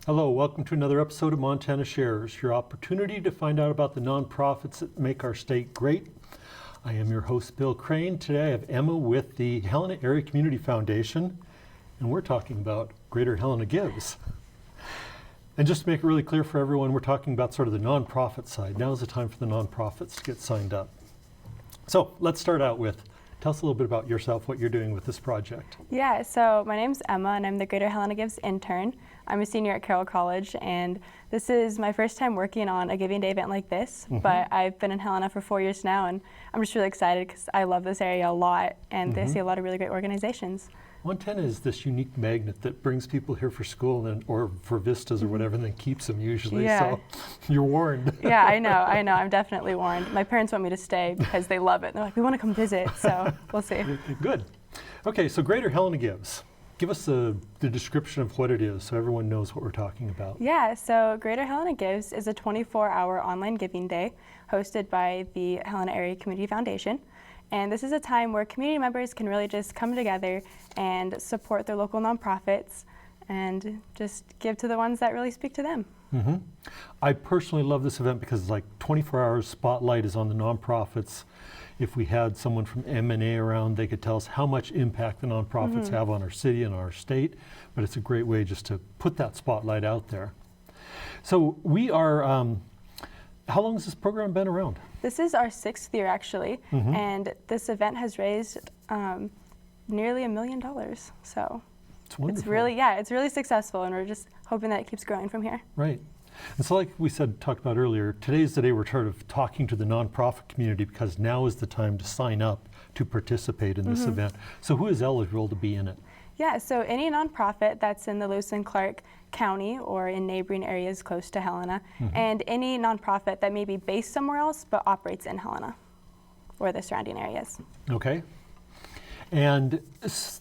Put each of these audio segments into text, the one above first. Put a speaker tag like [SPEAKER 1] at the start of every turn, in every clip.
[SPEAKER 1] Hello, welcome to another episode of Montana Shares, your opportunity to find out about the nonprofits that make our state great. I am your host, Bill Crane. Today I have Emma with the Helena Area Community Foundation, and we're talking about Greater Helena Gives. And just to make it really clear for everyone, we're talking about sort of the nonprofit side. Now is the time for the nonprofits to get signed up. So let's start out with, tell us a little bit about yourself, what you're doing with this project.
[SPEAKER 2] Yeah, so my name's Emma and I'm the Greater Helena Gives intern. I'm a senior at Carroll College and this is my first time working on a Giving Day event like this, but I've been in Helena for 4 years now and I'm just really excited because I love this area a lot and I see a lot of really great organizations.
[SPEAKER 1] Montana is this unique magnet that brings people here for school and or for vistas or whatever and then keeps them usually, so you're warned.
[SPEAKER 2] Yeah, I know, I'm definitely warned. My parents want me to stay because they love it. They're like, we want to come visit, so we'll see.
[SPEAKER 1] Good. Okay, so Greater Helena Gives. Give us the description of what it is so everyone knows what we're talking about.
[SPEAKER 2] Yeah, so Greater Helena Gives is a 24-hour online giving day hosted by the Helena Area Community Foundation. And this is a time where community members can really just come together and support their local nonprofits and just give to the ones that really speak to them. I personally love this event because it's like 24 hours spotlight is on the nonprofits. If we had someone from M&A around, they could tell us how much impact the nonprofits have on our city and our state, but it's a great way just to put that spotlight out there. So we are, how long has this program been around? This is our 6th year actually, and this event has raised nearly $1 million. So
[SPEAKER 1] it's wonderful.
[SPEAKER 2] It's really successful and we're just hoping that it keeps growing from here.
[SPEAKER 1] Right. And so like we talked about earlier, today's the day we're sort of talking to the nonprofit community because now is the time to sign up to participate in this event. So who is eligible to be in it?
[SPEAKER 2] Yeah, so any nonprofit that's in the Lewis and Clark County or in neighboring areas close to Helena, and any nonprofit that may be based somewhere else but operates in Helena or the surrounding areas. Okay.
[SPEAKER 1] And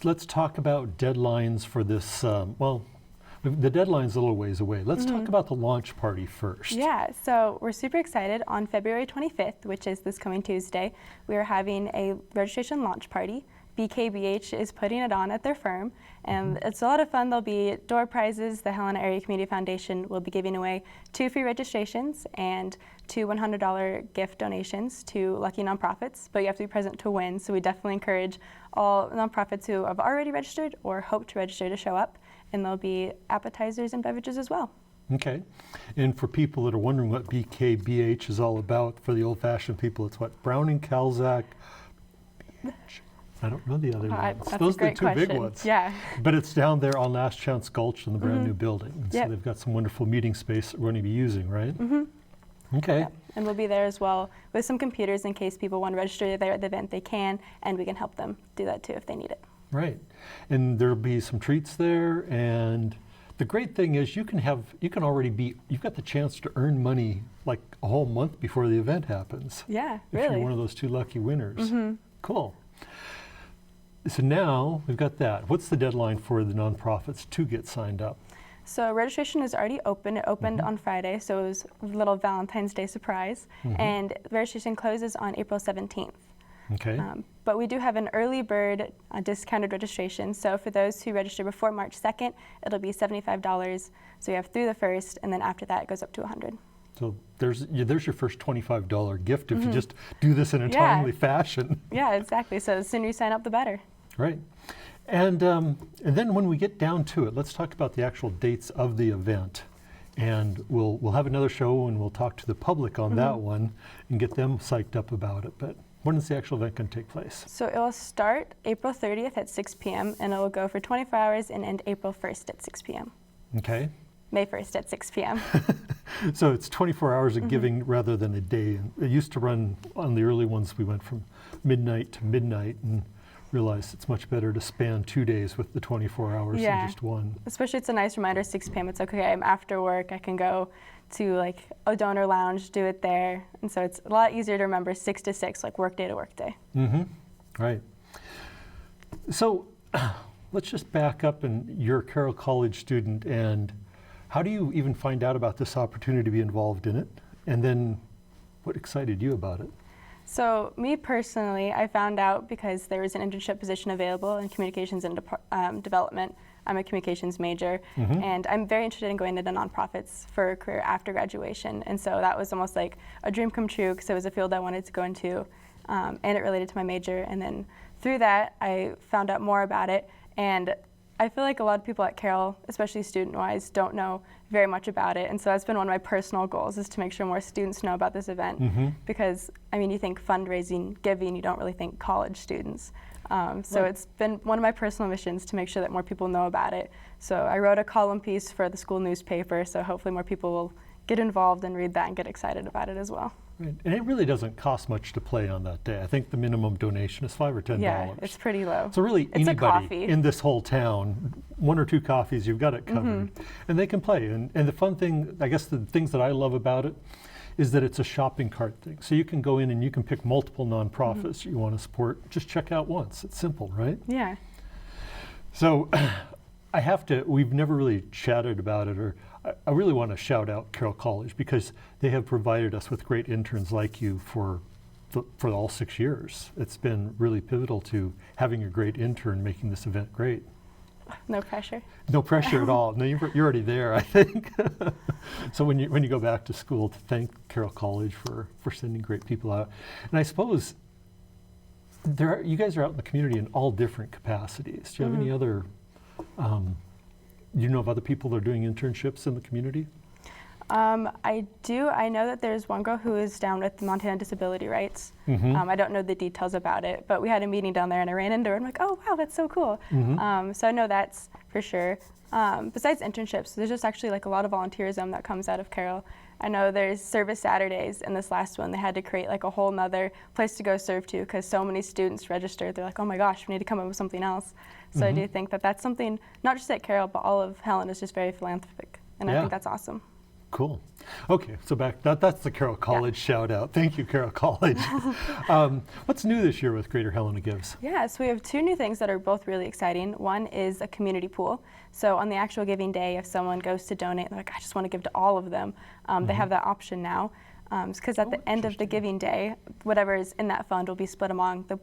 [SPEAKER 1] let's talk about deadlines for this, the deadline's a little ways away. Let's talk about the launch party first.
[SPEAKER 2] Yeah, so we're super excited. On February 25th, which is this coming Tuesday, we are having a registration launch party. BKBH is putting it on at their firm, and it's a lot of fun. There'll be door prizes. The Helena Area Community Foundation will be giving away 2 free registrations and 2 $100 gift donations to lucky nonprofits, but you have to be present to win, so we definitely encourage all nonprofits who have already registered or hope to register to show up, and there'll be appetizers and beverages as well.
[SPEAKER 1] Okay, and for people that are wondering what BKBH is all about, for the old-fashioned people, it's what? Browning, Calzac, BH. I don't know the other ones. Those are the 2 big ones.
[SPEAKER 2] Yeah.
[SPEAKER 1] But it's down there on Last Chance Gulch in the brand new building. And so
[SPEAKER 2] Yep.
[SPEAKER 1] they've got some wonderful meeting space that we're going to be using, right? Okay.
[SPEAKER 2] Yep. And we'll be there as well with some computers in case people want to register there at the event, they can, and we can help them do that too if they need it.
[SPEAKER 1] Right. And there'll be some treats there, and the great thing is you've got the chance to earn money like a whole month before the event happens.
[SPEAKER 2] Yeah,
[SPEAKER 1] if
[SPEAKER 2] really.
[SPEAKER 1] you're one of those 2 lucky winners. Cool. So now we've got that. What's the deadline for the nonprofits to get signed up?
[SPEAKER 2] So registration is already open. It opened on Friday, so it was a little Valentine's Day surprise. And registration closes on April 17th.
[SPEAKER 1] Okay.
[SPEAKER 2] But we do have an early bird discounted registration. So for those who register before March 2nd, it'll be $75. So you have through the 1st, and then after that it goes up to $100.
[SPEAKER 1] So there's your first $25 gift if you just do this in a timely fashion.
[SPEAKER 2] Yeah, exactly. So the sooner you sign up, the better.
[SPEAKER 1] Right. And then when we get down to it, let's talk about the actual dates of the event. And we'll have another show and we'll talk to the public on that one and get them psyched up about it. But when is the actual event going to take place?
[SPEAKER 2] So it will start April 30th at 6 p.m. and it will go for 24 hours and end April 1st at 6 p.m.
[SPEAKER 1] Okay.
[SPEAKER 2] May 1st at 6 p.m.
[SPEAKER 1] So it's 24 hours of giving rather than a day. It used to run, on the early ones, we went from midnight to midnight and realized it's much better to span 2 days with the 24 hours than just one.
[SPEAKER 2] Especially it's a nice reminder, 6 p.m. It's okay, I'm after work, I can go to like a donor lounge, do it there. And so it's a lot easier to remember 6 to 6, like work day to work day.
[SPEAKER 1] Right. So let's just back up, and you're a Carroll College student, and how do you even find out about this opportunity to be involved in it? And then what excited you about it?
[SPEAKER 2] So me personally, I found out because there was an internship position available in communications and development. I'm a communications major, and I'm very interested in going into nonprofits for a career after graduation. And so that was almost like a dream come true because it was a field I wanted to go into, and it related to my major. And then through that, I found out more about it. And I feel like a lot of people at Carroll, especially student-wise, don't know very much about it. And so that's been one of my personal goals, is to make sure more students know about this event. Because, I mean, you think fundraising, giving, you don't really think college students. So it's been one of my personal missions to make sure that more people know about it. So I wrote a column piece for the school newspaper, so hopefully more people will get involved and read that and get excited about it as well.
[SPEAKER 1] Right. And it really doesn't cost much to play on that day. I think the minimum donation is $5 or $10.
[SPEAKER 2] Yeah, it's pretty low.
[SPEAKER 1] So really
[SPEAKER 2] It's a
[SPEAKER 1] anybody
[SPEAKER 2] coffee.
[SPEAKER 1] in this whole town, 1 or 2 coffees, you've got it covered. And they can play. And the fun thing, I guess the things that I love about it, is that it's a shopping cart thing. So you can go in and you can pick multiple nonprofits you want to support. Just check out once. It's simple, right?
[SPEAKER 2] Yeah.
[SPEAKER 1] So I have to, we've never really chatted about it, or I really want to shout out Carroll College because they have provided us with great interns like you for all 6 years. It's been really pivotal to having a great intern making this event great.
[SPEAKER 2] No pressure.
[SPEAKER 1] No pressure at all. No, you're already there, I think. So when you go back to school, to thank Carroll College for sending great people out. And I suppose you guys are out in the community in all different capacities. Do you have any other, do you know of other people that are doing internships in the community?
[SPEAKER 2] I do. I know that there's one girl who is down with Montana Disability Rights. I don't know the details about it, but we had a meeting down there and I ran into her and I'm like, oh wow, that's so cool. So I know that's for sure. Besides internships, there's just actually like a lot of volunteerism that comes out of Carroll. I know there's service Saturdays, and this last one they had to create like a whole nother place to go serve to because so many students registered. They're like, oh my gosh, we need to come up with something else. So I do think that that's something, not just at Carroll, but all of Helena is just very philanthropic, and I think that's awesome.
[SPEAKER 1] Cool. Okay, so that's the Carroll College shout out. Thank you, Carroll College. What's new this year with Greater Helena Gives?
[SPEAKER 2] Yeah, so we have 2 new things that are both really exciting. One is a community pool. So on the actual giving day, if someone goes to donate, they're like, I just want to give to all of them, they have that option now. Because at the end of the giving day, whatever is in that fund will be split among the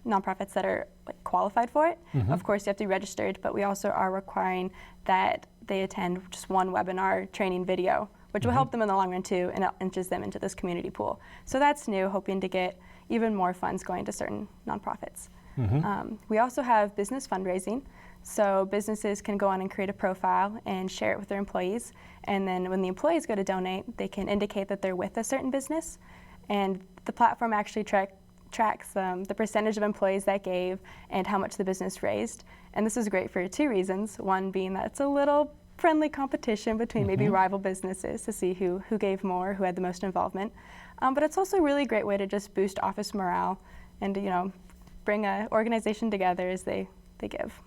[SPEAKER 2] nonprofits that are qualified for it. Of course, you have to be registered, but we also are requiring that they attend just one webinar training video, which will help them in the long run too, and it enters them into this community pool. So that's new, hoping to get even more funds going to certain nonprofits. We also have business fundraising. So businesses can go on and create a profile and share it with their employees. And then when the employees go to donate, they can indicate that they're with a certain business. And the platform actually tracks the percentage of employees that gave and how much the business raised. And this is great for 2 reasons. One being that it's a little friendly competition between maybe rival businesses to see who gave more, who had the most involvement. But it's also a really great way to just boost office morale and bring an organization together as they give.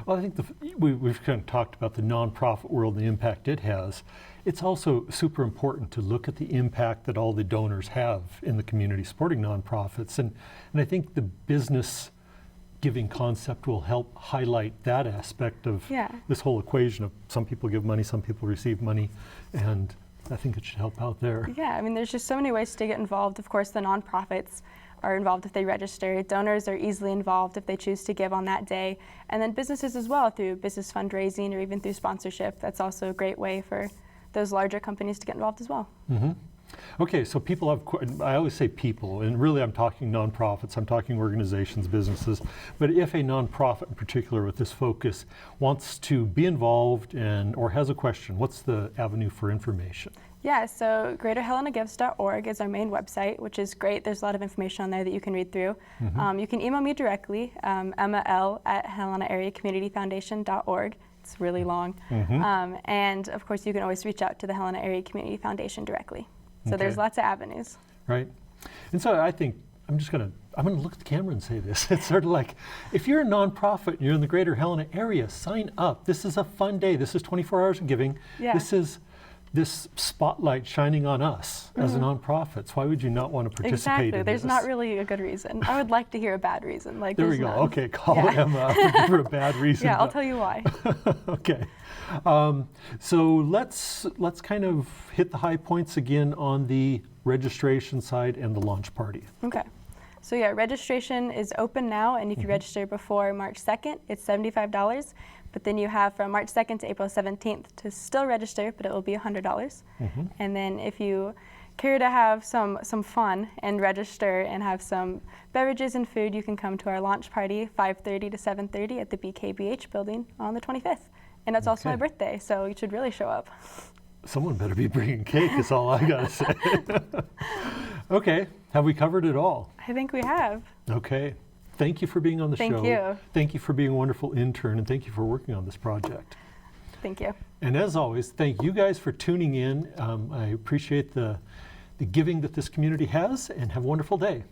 [SPEAKER 1] Well, I think we've kind of talked about the nonprofit world and the impact it has. It's also super important to look at the impact that all the donors have in the community supporting nonprofits. And I think the business giving concept will help highlight that aspect of this whole equation of some people give money, some people receive money, and I think it should help out there.
[SPEAKER 2] Yeah, I mean, there's just so many ways to get involved. Of course, the nonprofits are involved if they register. Donors are easily involved if they choose to give on that day. And then businesses as well through business fundraising or even through sponsorship. That's also a great way for those larger companies to get involved as well.
[SPEAKER 1] Okay, so people have, I always say people, and really I'm talking nonprofits, I'm talking organizations, businesses, but if a nonprofit in particular with this focus wants to be involved or has a question, what's the avenue for information?
[SPEAKER 2] Yeah, so greaterhelenagives.org is our main website, which is great. There's a lot of information on there that you can read through. You can email me directly, emma.l@HelenaAreaCommunityFoundation.org. It's really long. And of course, you can always reach out to the Helena Area Community Foundation directly. So there's lots of avenues.
[SPEAKER 1] Right. And so I think I'm gonna look at the camera and say this. It's sort of like, if you're a nonprofit and you're in the Greater Helena area, sign up. This is a fun day. This is 24 hours of giving. This is this spotlight shining on us as a nonprofit. So why would you not want to participate in
[SPEAKER 2] There's
[SPEAKER 1] this?
[SPEAKER 2] not really a good reason. I would like to hear a bad reason.
[SPEAKER 1] There we go.
[SPEAKER 2] None.
[SPEAKER 1] Okay, call Emma for a bad reason.
[SPEAKER 2] Yeah, I'll tell you why.
[SPEAKER 1] Okay. So let's kind of hit the high points again on the registration side, and the launch party.
[SPEAKER 2] Okay. So yeah, registration is open now, and if you register before March 2nd, it's $75. But then you have from March 2nd to April 17th to still register, but it will be $100. And then if you care to have some fun and register and have some beverages and food, you can come to our launch party 5:30 to 7:30 at the BKBH building on the 25th. And it's also my
[SPEAKER 1] Okay.
[SPEAKER 2] birthday, so you should really show up.
[SPEAKER 1] Someone better be bringing cake is all I gotta say. Okay, have we covered it all?
[SPEAKER 2] I think we have.
[SPEAKER 1] Okay, thank you for being on the show.
[SPEAKER 2] Thank you.
[SPEAKER 1] Thank you for being a wonderful intern, and thank you for working on this project.
[SPEAKER 2] Thank you.
[SPEAKER 1] And as always, thank you guys for tuning in. I appreciate the giving that this community has, and have a wonderful day.